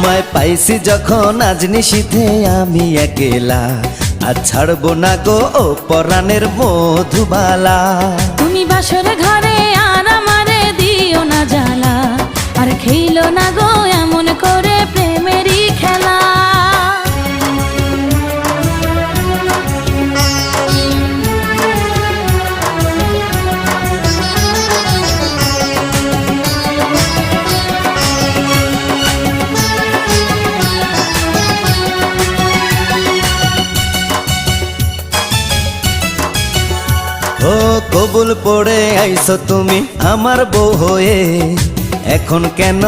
তোমায় পাইছি যখন আজ নিশীথে আমি একেলা, আর ছাড়বো না গো ও পরাণের মধুবালা। তুমি বাসর ঘরে আর আমারে দিও না জ্বালা, আর খেইলো না গো এমন করে প্রেমেরই খেলা। ও কবুল পড়ে আইছো তুমি আমার বউ হয়ে, এখন কেন